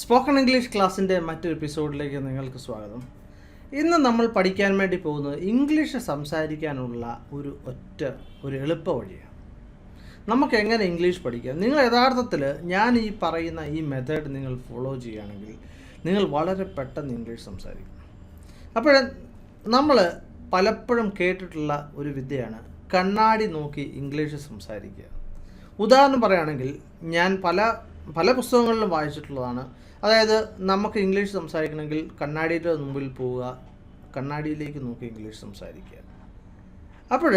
Spoken English ക്ലാസ്സിൻ്റെ മറ്റൊരു എപ്പിസോഡിലേക്ക് നിങ്ങൾക്ക് സ്വാഗതം. ഇന്ന് നമ്മൾ പഠിക്കാൻ വേണ്ടി പോകുന്നത് ഇംഗ്ലീഷ് സംസാരിക്കാനുള്ള ഒരു എളുപ്പ വഴിയാണ്. നമുക്ക് എങ്ങനെ ഇംഗ്ലീഷ് പഠിക്കാം? നിങ്ങൾ യഥാർത്ഥത്തിൽ ഞാൻ ഈ പറയുന്ന ഈ മെത്തേഡ് നിങ്ങൾ ഫോളോ ചെയ്യുകയാണെങ്കിൽ നിങ്ങൾ വളരെ പെട്ടെന്ന് ഇംഗ്ലീഷ് സംസാരിക്കും. അപ്പോൾ നമ്മൾ പലപ്പോഴും കേട്ടിട്ടുള്ള ഒരു വിദ്യയാണ് കണ്ണാടി നോക്കി ഇംഗ്ലീഷ് സംസാരിക്കുക. ഉദാഹരണം പറയുകയാണെങ്കിൽ ഞാൻ പല പുസ്തകങ്ങളിലും വായിച്ചിട്ടുള്ളതാണ്. അതായത് നമുക്ക് ഇംഗ്ലീഷ് സംസാരിക്കണമെങ്കിൽ കണ്ണാടിയുടെ മുമ്പിൽ പോവുക, കണ്ണാടിയിലേക്ക് നോക്കി ഇംഗ്ലീഷ് സംസാരിക്കുക. അപ്പോൾ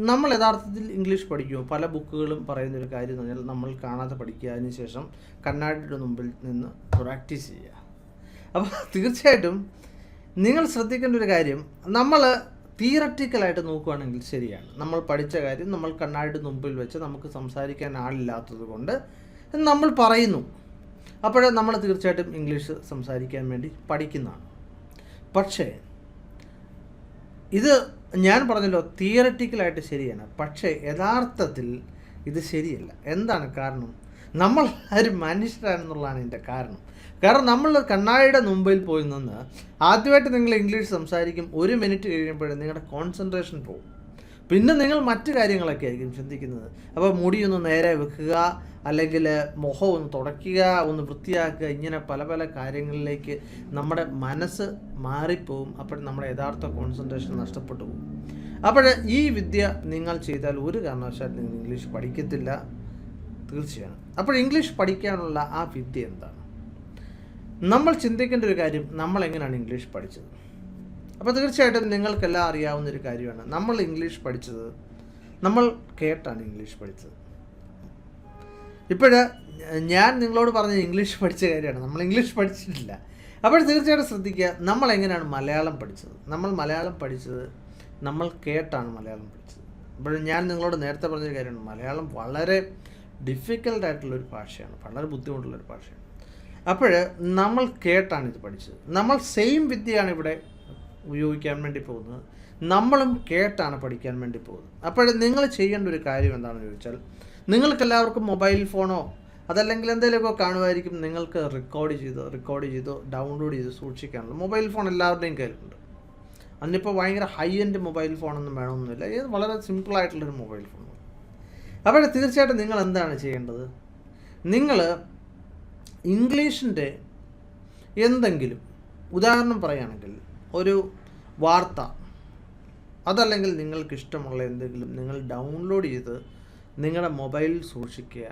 നമ്മൾ യഥാർത്ഥത്തിൽ ഇംഗ്ലീഷ് പഠിക്കുമോ? പല ബുക്കുകളും പറയുന്നൊരു കാര്യം എന്ന് പറഞ്ഞാൽ നമ്മൾ കാണാതെ പഠിക്കുക, അതിനുശേഷം കണ്ണാടിയുടെ മുമ്പിൽ നിന്ന് പ്രാക്ടീസ് ചെയ്യുക. അപ്പോൾ തീർച്ചയായിട്ടും നിങ്ങൾ ശ്രദ്ധിക്കേണ്ട ഒരു കാര്യം, നമ്മൾ തിയററ്റിക്കലായിട്ട് നോക്കുകയാണെങ്കിൽ ശരിയാണ്. നമ്മൾ പഠിച്ച കാര്യം നമ്മൾ കണ്ണാടിയുടെ മുമ്പിൽ വെച്ച് നമുക്ക് സംസാരിക്കാൻ ആളില്ലാത്തത് കൊണ്ട് നമ്മൾ പറയുന്നു. അപ്പോൾ നമ്മൾ തീർച്ചയായിട്ടും ഇംഗ്ലീഷ് സംസാരിക്കാൻ വേണ്ടി പഠിക്കുന്നതാണ്. പക്ഷേ ഇത് ഞാൻ പറഞ്ഞല്ലോ തിയററ്റിക്കലായിട്ട് ശരിയാണ്, പക്ഷേ യഥാർത്ഥത്തിൽ ഇത് ശരിയല്ല. എന്താണ് കാരണം? നമ്മൾ ഒരു മനുഷ്യരാണെന്നുള്ളതാണ് ഇതിൻ്റെ കാരണം. കാരണം നമ്മൾ കണ്ണാടിയുടെ മുമ്പിൽ പോയി നിന്ന് ആദ്യമായിട്ട് നിങ്ങൾ ഇംഗ്ലീഷ് സംസാരിക്കും, 1 മിനിറ്റ് കഴിയുമ്പോഴേ നിങ്ങളുടെ കോൺസെൻട്രേഷൻ പോകും. പിന്നെ നിങ്ങൾ മറ്റു കാര്യങ്ങളൊക്കെ ആയിരിക്കും ചിന്തിക്കുന്നത്. അപ്പോൾ മുടിയൊന്ന് നേരെ വെക്കുക, അല്ലെങ്കിൽ മുഖം ഒന്ന് തുടയ്ക്കുക, ഒന്ന് വൃത്തിയാക്കുക, ഇങ്ങനെ പല കാര്യങ്ങളിലേക്ക് നമ്മുടെ മനസ്സ് മാറിപ്പോവും. അപ്പോൾ നമ്മുടെ യഥാർത്ഥ കോൺസെൻട്രേഷൻ നഷ്ടപ്പെട്ടു പോകും. അപ്പോൾ ഈ വിദ്യ നിങ്ങൾ ചെയ്താൽ ഒരു കാരണവശാലും നിങ്ങൾ ഇംഗ്ലീഷ് പഠിക്കത്തില്ല, തീർച്ചയാണ്. അപ്പോൾ ഇംഗ്ലീഷ് പഠിക്കാനുള്ള ആ വിദ്യ എന്താണ്? നമ്മൾ ചിന്തിക്കേണ്ട ഒരു കാര്യം, നമ്മൾ എങ്ങനെയാണ് ഇംഗ്ലീഷ് പഠിച്ചത്? അപ്പോൾ തീർച്ചയായിട്ടും നിങ്ങൾക്കെല്ലാം അറിയാവുന്നൊരു കാര്യമാണ്, നമ്മൾ ഇംഗ്ലീഷ് പഠിച്ചത് നമ്മൾ കേട്ടാണ് ഇംഗ്ലീഷ് പഠിച്ചത്. ഇപ്പോൾ ഞാൻ നിങ്ങളോട് പറഞ്ഞ ഇംഗ്ലീഷ് പഠിച്ച കാര്യമാണ്, നമ്മൾ ഇംഗ്ലീഷ് പഠിച്ചിട്ടില്ല. അപ്പോൾ തീർച്ചയായിട്ടും ശ്രദ്ധിക്കുക, നമ്മൾ എങ്ങനെയാണ് മലയാളം പഠിച്ചത്? നമ്മൾ മലയാളം പഠിച്ചത് നമ്മൾ കേട്ടാണ് മലയാളം പഠിച്ചത്. അപ്പോൾ ഞാൻ നിങ്ങളോട് നേരത്തെ പറഞ്ഞൊരു കാര്യമാണ്, മലയാളം വളരെ ഡിഫിക്കൽട്ടായിട്ടുള്ളൊരു ഭാഷയാണ്, വളരെ ബുദ്ധിമുട്ടുള്ളൊരു ഭാഷയാണ്. അപ്പോൾ നമ്മൾ കേട്ടാണ് ഇത് പഠിച്ചത്. നമ്മൾ സെയിം വിദ്യയാണ് ഇവിടെ ഉപയോഗിക്കാൻ വേണ്ടി പോകുന്നത്, നമ്മളും കേട്ടാണ് പഠിക്കാൻ വേണ്ടി പോകുന്നത്. അപ്പോൾ നിങ്ങൾ ചെയ്യേണ്ട ഒരു കാര്യം എന്താണെന്ന് ചോദിച്ചാൽ, നിങ്ങൾക്കെല്ലാവർക്കും മൊബൈൽ ഫോണോ അതല്ലെങ്കിൽ എന്തെങ്കിലുമൊക്കെ കാണുമായിരിക്കും. നിങ്ങൾക്ക് റെക്കോർഡ് ചെയ്തോ ഡൗൺലോഡ് ചെയ്ത് സൂക്ഷിക്കാനുള്ള മൊബൈൽ ഫോൺ എല്ലാവരുടെയും കയ്യിലുണ്ട്. അതിനിപ്പോൾ ഭയങ്കര ഹൈ എൻഡ് മൊബൈൽ ഫോണൊന്നും വേണമെന്നില്ല, ഇത് വളരെ സിമ്പിളായിട്ടുള്ളൊരു മൊബൈൽ ഫോൺ. അപ്പോൾ തീർച്ചയായിട്ടും നിങ്ങൾ എന്താണ് ചെയ്യേണ്ടത്? നിങ്ങൾ ഇംഗ്ലീഷിൻ്റെ എന്തെങ്കിലും ഉദാഹരണം പറയുകയാണെങ്കിൽ ഒരു വാർത്ത, അതല്ലെങ്കിൽ നിങ്ങൾക്കിഷ്ടമുള്ള എന്തെങ്കിലും നിങ്ങൾ ഡൗൺലോഡ് ചെയ്ത് നിങ്ങളുടെ മൊബൈലിൽ സൂക്ഷിക്കുക.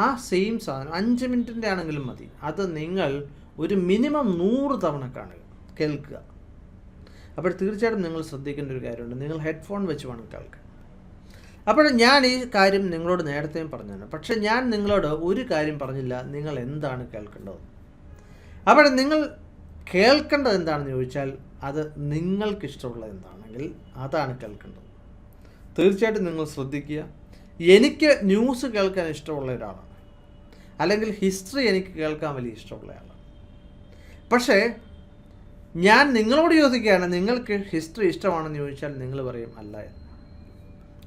ആ സെയിം സാധനം 5 മിനിറ്റിൻ്റെ ആണെങ്കിലും മതി, അത് നിങ്ങൾ ഒരു മിനിമം 100 തവണ കാണുക, കേൾക്കുക. അപ്പോൾ തീർച്ചയായിട്ടും നിങ്ങൾ ശ്രദ്ധിക്കേണ്ട ഒരു കാര്യമുണ്ട്, നിങ്ങൾ ഹെഡ്ഫോൺ വെച്ച് വേണം കേൾക്കാൻ. അപ്പോൾ ഞാൻ ഈ കാര്യം നിങ്ങളോട് നേരത്തെയും പറഞ്ഞതാണ്, പക്ഷേ ഞാൻ നിങ്ങളോട് ഒരു കാര്യം പറഞ്ഞില്ല, നിങ്ങൾ എന്താണ് കേൾക്കേണ്ടത്. അപ്പോൾ നിങ്ങൾ കേൾക്കേണ്ടത് എന്താണെന്ന് ചോദിച്ചാൽ, അത് നിങ്ങൾക്കിഷ്ടമുള്ളത് എന്താണെങ്കിൽ അതാണ് കേൾക്കേണ്ടത്. തീർച്ചയായിട്ടും നിങ്ങൾ ശ്രദ്ധിക്കുക. എനിക്ക് ന്യൂസ് കേൾക്കാൻ ഇഷ്ടമുള്ള ഒരാളാണ്, അല്ലെങ്കിൽ ഹിസ്റ്ററി എനിക്ക് കേൾക്കാൻ വലിയ ഇഷ്ടമുള്ള ആളാണ്. പക്ഷേ ഞാൻ നിങ്ങളോട് ചോദിക്കുകയാണ്, നിങ്ങൾക്ക് ഹിസ്റ്ററി ഇഷ്ടമാണെന്ന് ചോദിച്ചാൽ നിങ്ങൾ പറയും അല്ല എന്ന്.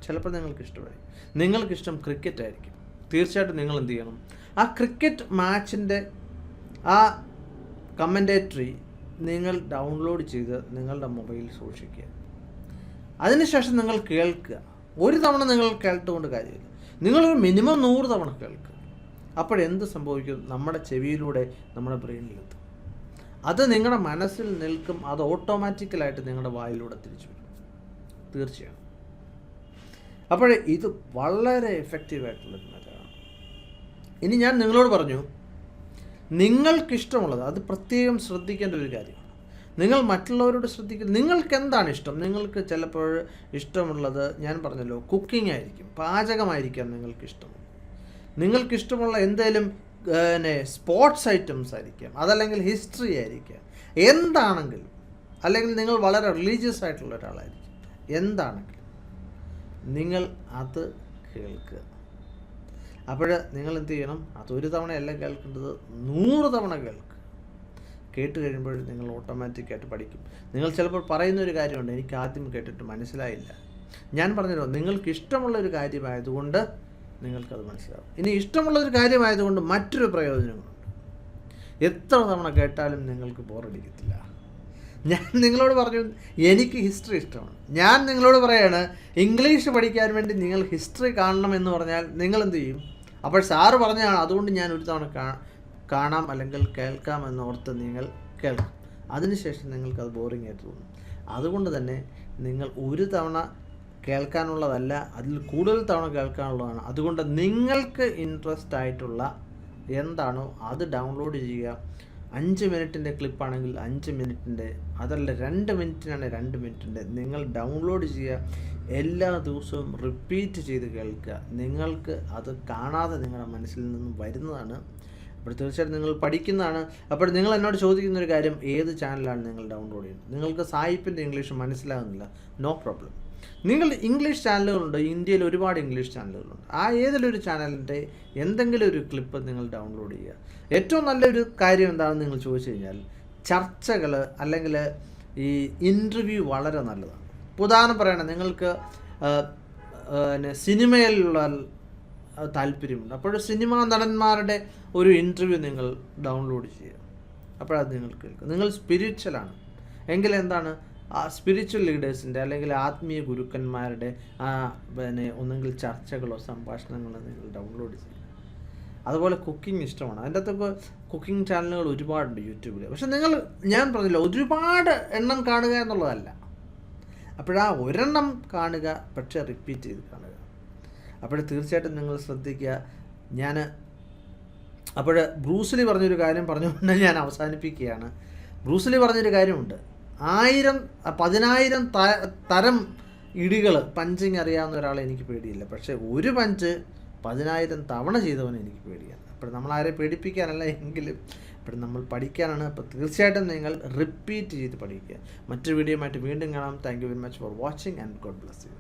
ചിലപ്പോൾ നിങ്ങൾക്ക് ഇഷ്ടമായി, നിങ്ങൾക്കിഷ്ടം ക്രിക്കറ്റ് ആയിരിക്കും. തീർച്ചയായിട്ടും നിങ്ങൾ എന്ത് ചെയ്യണം, ആ ക്രിക്കറ്റ് മാച്ചിൻ്റെ ആ കമൻറ്റേറ്ററി നിങ്ങൾ ഡൗൺലോഡ് ചെയ്ത് നിങ്ങളുടെ മൊബൈലിൽ സൂക്ഷിക്കുക. അതിനുശേഷം നിങ്ങൾ കേൾക്കുക. ഒരു തവണ നിങ്ങൾ കേട്ടുകൊണ്ട് കാര്യമില്ല, നിങ്ങളൊരു മിനിമം 100 തവണ കേൾക്കുക. അപ്പോഴെന്ത് സംഭവിക്കും? നമ്മുടെ ചെവിയിലൂടെ നമ്മുടെ ബ്രെയിനിലെത്തും, അത് നിങ്ങളുടെ മനസ്സിൽ നിൽക്കും, അത് ഓട്ടോമാറ്റിക്കലായിട്ട് നിങ്ങളുടെ വായിലൂടെ തിരിച്ചു വരും. തീർച്ചയാണ്. അപ്പോൾ ഇത് വളരെ എഫക്റ്റീവായിട്ടുള്ളൊരു മെത്തേഡാണ്. ഇനി ഞാൻ നിങ്ങളോട് പറഞ്ഞു, നിങ്ങൾക്കിഷ്ടമുള്ളത് അത് പ്രത്യേകം ശ്രദ്ധിക്കേണ്ട ഒരു കാര്യമാണ്. നിങ്ങൾ മറ്റുള്ളവരോട് ശ്രദ്ധിക്കുക, നിങ്ങൾക്ക് എന്താണ് ഇഷ്ടം. നിങ്ങൾക്ക് ചിലപ്പോൾ ഇഷ്ടമുള്ളത് ഞാൻ പറഞ്ഞല്ലോ കുക്കിംഗ് ആയിരിക്കും, പാചകമായിരിക്കാം നിങ്ങൾക്കിഷ്ടം. നിങ്ങൾക്കിഷ്ടമുള്ള എന്തെങ്കിലും സ്പോർട്സ് ഐറ്റംസ് ആയിരിക്കാം, അതല്ലെങ്കിൽ ഹിസ്റ്ററി ആയിരിക്കാം, എന്താണെങ്കിലും. അല്ലെങ്കിൽ നിങ്ങൾ വളരെ റിലീജിയസ് ആയിട്ടുള്ള ഒരാളായിരിക്കും, എന്താണെങ്കിലും നിങ്ങൾ അത് കേൾക്കുക. അപ്പോൾ നിങ്ങൾ എന്ത് ചെയ്യണം, അതൊരു തവണയല്ല കേൾക്കേണ്ടത്, 100 തവണ കേൾക്കുക. കേട്ട് കഴിയുമ്പോൾ നിങ്ങൾ ഓട്ടോമാറ്റിക്കായിട്ട് പഠിക്കും. നിങ്ങൾ ചിലപ്പോൾ പറയുന്നൊരു കാര്യമുണ്ട്, എനിക്ക് ആദ്യം കേട്ടിട്ട് മനസ്സിലായില്ല. ഞാൻ പറഞ്ഞല്ലോ, നിങ്ങൾക്ക് ഇഷ്ടമുള്ളൊരു കാര്യമായതുകൊണ്ട് നിങ്ങൾക്കത് മനസ്സിലാവും. ഇനി ഇഷ്ടമുള്ളൊരു കാര്യമായതുകൊണ്ട് മറ്റൊരു പ്രയോജനങ്ങളുണ്ട്. എത്ര തവണ കേട്ടാലും നിങ്ങൾക്ക് ബോറടിക്കത്തില്ല. ഞാൻ നിങ്ങളോട് പറഞ്ഞു, എനിക്ക് ഹിസ്റ്ററി ഇഷ്ടമാണ്. ഞാൻ നിങ്ങളോട് പറയാണ്, ഇംഗ്ലീഷ് പഠിക്കാൻ വേണ്ടി നിങ്ങൾ ഹിസ്റ്ററി കാണണം എന്ന് പറഞ്ഞാൽ നിങ്ങൾ എന്ത് ചെയ്യും? അപ്പോൾ സാറ് പറഞ്ഞതാണ്, അതുകൊണ്ട് ഞാൻ ഒരു തവണ കാണാം അല്ലെങ്കിൽ കേൾക്കാം എന്നോർത്ത് നിങ്ങൾ കേൾക്കും. അതിനുശേഷം നിങ്ങൾക്കത് ബോറിംഗ് ആയിട്ട് തോന്നും. അതുകൊണ്ട് തന്നെ നിങ്ങൾ ഒരു തവണ കേൾക്കാനുള്ളതല്ല, അതിൽ കൂടുതൽ തവണ കേൾക്കാനുള്ളതാണ്. അതുകൊണ്ട് നിങ്ങൾക്ക് ഇൻട്രസ്റ്റ് ആയിട്ടുള്ള എന്താണോ അത് ഡൗൺലോഡ് ചെയ്യുക. 5 മിനിറ്റിൻ്റെ ക്ലിപ്പാണെങ്കിൽ 5 മിനിറ്റിൻ്റെ, അതല്ല 2 മിനിറ്റിനാണ് 2 മിനിറ്റിൻ്റെ നിങ്ങൾ ഡൗൺലോഡ് ചെയ്യുക. എല്ലാ ദിവസവും റിപ്പീറ്റ് ചെയ്ത് കേൾക്കുക. നിങ്ങൾക്ക് അത് കാണാതെ നിങ്ങളുടെ മനസ്സിൽ നിന്നും വരുന്നതാണ്. അപ്പോൾ തീർച്ചയായിട്ടും നിങ്ങൾ പഠിക്കുന്നതാണ്. അപ്പോൾ നിങ്ങൾ എന്നോട് ചോദിക്കുന്നൊരു കാര്യം, ഏത് ചാനലാണ് നിങ്ങൾ ഡൗൺലോഡ് ചെയ്യുന്നത്? നിങ്ങൾക്ക് സായിപ്പിൻ്റെ ഇംഗ്ലീഷ് മനസ്സിലാകുന്നില്ല, നോ പ്രോബ്ലം. നിങ്ങൾ ഇംഗ്ലീഷ് ചാനലുകളുണ്ട്, ഇന്ത്യയിൽ ഒരുപാട് ഇംഗ്ലീഷ് ചാനലുകളുണ്ട്. ആ ഏതെങ്കിലും ഒരു ചാനലിൻ്റെ എന്തെങ്കിലും ഒരു ക്ലിപ്പ് നിങ്ങൾ ഡൗൺലോഡ് ചെയ്യുക. ഏറ്റവും നല്ലൊരു കാര്യം എന്താണെന്ന് നിങ്ങൾ ചോദിച്ചു കഴിഞ്ഞാൽ, ചർച്ചകൾ അല്ലെങ്കിൽ ഈ ഇൻ്റർവ്യൂ വളരെ നല്ലതാണ്. ഉദാഹരണം പറയണം, നിങ്ങൾക്ക് സിനിമയിലുള്ള താല്പര്യമുണ്ട്, അപ്പോൾ സിനിമാ നടന്മാരുടെ ഒരു ഇൻ്റർവ്യൂ നിങ്ങൾ ഡൗൺലോഡ് ചെയ്യുക. അപ്പോഴത് നിങ്ങൾ കേൾക്കുക. നിങ്ങൾ സ്പിരിച്വലാണ് എങ്കിൽ എന്താണ്, ആ സ്പിരിച്വൽ ലീഡേഴ്സിൻ്റെ അല്ലെങ്കിൽ ആത്മീയ ഗുരുക്കന്മാരുടെ ഒന്നെങ്കിൽ ചർച്ചകളോ സംഭാഷണങ്ങളോ നിങ്ങൾ ഡൗൺലോഡ് ചെയ്യുക. അതുപോലെ കുക്കിംഗ് ഇഷ്ടമാണ്, അതിൻ്റെ അകത്തൊക്കെ കുക്കിംഗ് ചാനലുകൾ ഒരുപാടുണ്ട് യൂട്യൂബിൽ. പക്ഷെ ഞാൻ പറഞ്ഞില്ല, ഒരുപാട് എണ്ണം കാണുക എന്നുള്ളതല്ല. അപ്പോഴാ ഒരെണ്ണം കാണുക, പക്ഷേ റിപ്പീറ്റ് ചെയ്ത് കാണുക. അപ്പോൾ തീർച്ചയായിട്ടും നിങ്ങൾ ശ്രദ്ധിക്കുക. അപ്പോൾ ബ്രൂസ്ലി പറഞ്ഞൊരു കാര്യം പറഞ്ഞുകൊണ്ട് ഞാൻ അവസാനിപ്പിക്കുകയാണ്. ബ്രൂസ്ലി പറഞ്ഞൊരു കാര്യമുണ്ട്, 10,000 തരം ഇടികൾ പഞ്ചിങ് അറിയാവുന്ന ഒരാളെ എനിക്ക് പേടിയില്ല, പക്ഷേ ഒരു പഞ്ച് 10,000 തവണ ചെയ്തവനെ എനിക്ക് പേടിയാണ്. അപ്പോൾ നമ്മൾ ആരെ പേടിപ്പിക്കാനല്ല, എങ്കിലും ഇപ്പോൾ നമ്മൾ പഠിക്കാനാണ്. അപ്പോൾ തീർച്ചയായിട്ടും നിങ്ങൾ റിപ്പീറ്റ് ചെയ്ത് പഠിക്കുക. മറ്റൊരു വീഡിയോയുമായിട്ട് വീണ്ടും കാണാം. Thank you very much for watching and God bless you.